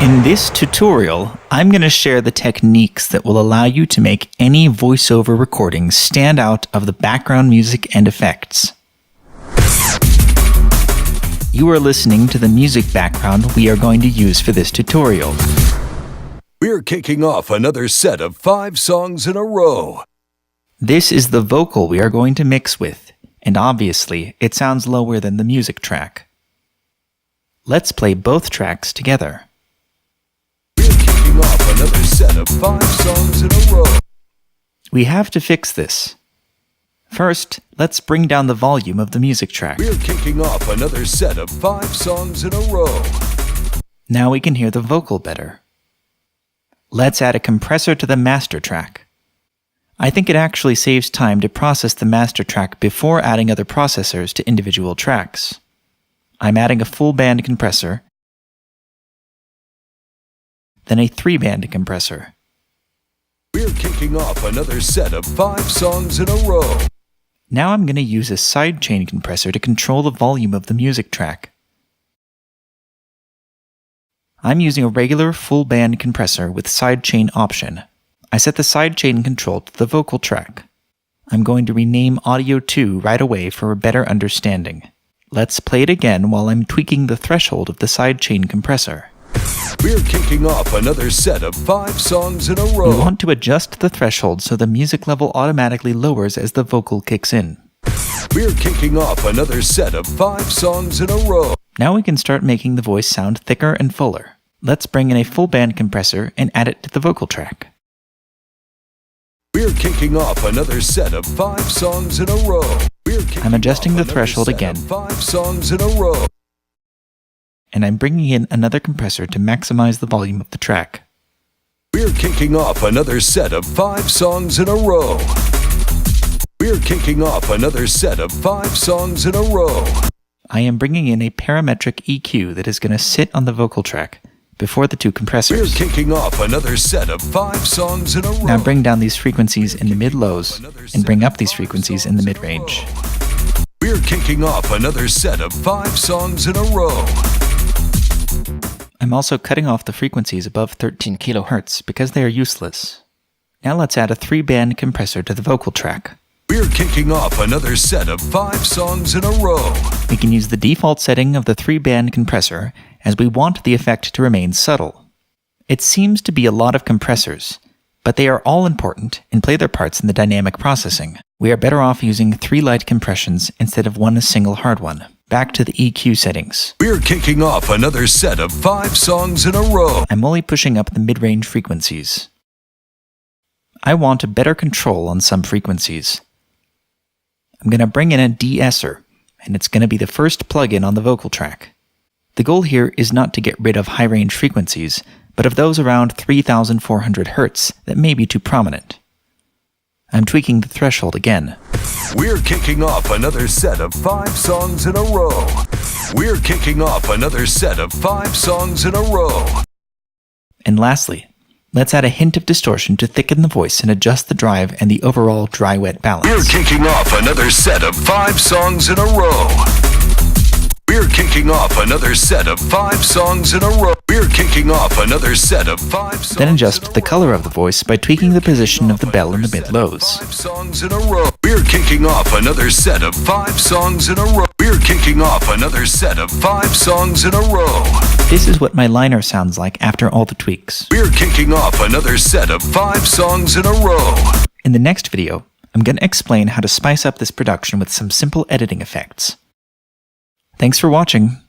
In this tutorial, I'm going to share the techniques that will allow you to make any voiceover recording stand out of the background music and effects. You are listening to the music background we are going to use for this tutorial. We're kicking off another set of 5 songs in a row. This is the vocal we are going to mix with, and obviously it sounds lower than the music track. Let's play both tracks together. Off another set of 5 songs in a row. We have to fix this. First, let's bring down the volume of the music track. We're kicking off another set of 5 songs in a row. Now we can hear the vocal better. Let's add a compressor to the master track. I think it actually saves time to process the master track before adding other processors to individual tracks. I'm adding a full band compressor, then a 3-band compressor. We're kicking off another set of 5 songs in a row. Now I'm going to use a sidechain compressor to control the volume of the music track. I'm using a regular full-band compressor with sidechain option. I set the sidechain control to the vocal track. I'm going to rename Audio 2 right away for a better understanding. Let's play it again while I'm tweaking the threshold of the sidechain compressor. We're kicking off another set of 5 songs in a row. We want to adjust the threshold so the music level automatically lowers as the vocal kicks in. We're kicking off another set of 5 songs in a row. Now we can start making the voice sound thicker and fuller. Let's bring in a full band compressor and add it to the vocal track. We're kicking off another set of 5 songs in a row. I'm adjusting the threshold again. 5 songs in a row. And I'm bringing in another compressor to maximize the volume of the track. We're kicking off another set of 5 songs in a row. We're kicking off another set of 5 songs in a row. I am bringing in a parametric EQ that is going to sit on the vocal track before the 2 compressors. We're kicking off another set of 5 songs in a row. Now bring down these frequencies in the mid-lows and bring up these frequencies in the mid-range. We're kicking off another set of 5 songs in a row. I'm also cutting off the frequencies above 13 kHz because they are useless. Now let's add a 3-band compressor to the vocal track. We're kicking off another set of 5 songs in a row. We can use the default setting of the 3-band compressor as we want the effect to remain subtle. It seems to be a lot of compressors, but they are all important and play their parts in the dynamic processing. We are better off using 3 light compressions instead of one single hard one. Back to the EQ settings. We're kicking off another set of 5 songs in a row. I'm only pushing up the mid-range frequencies. I want a better control on some frequencies. I'm going to bring in a de-esser, and it's going to be the first plugin on the vocal track. The goal here is not to get rid of high-range frequencies, but of those around 3,400 Hz that may be too prominent. I'm tweaking the threshold again. We're kicking off another set of 5 songs in a row. We're kicking off another set of 5 songs in a row. And lastly, let's add a hint of distortion to thicken the voice and adjust the drive and the overall dry-wet balance. We're kicking off another set of 5 songs in a row. We're kicking off another set of 5 songs in a row. We're kicking off another set of 5 songs. Then adjust the color of the voice by tweaking the position of the bell in the mid-lows. 5 songs in a row. We're kicking off another set of 5 songs in a row. We're kicking off another set of 5 songs in a row. This is what my liner sounds like after all the tweaks. We're kicking off another set of 5 songs in a row. In the next video, I'm going to explain how to spice up this production with some simple editing effects. Thanks for watching.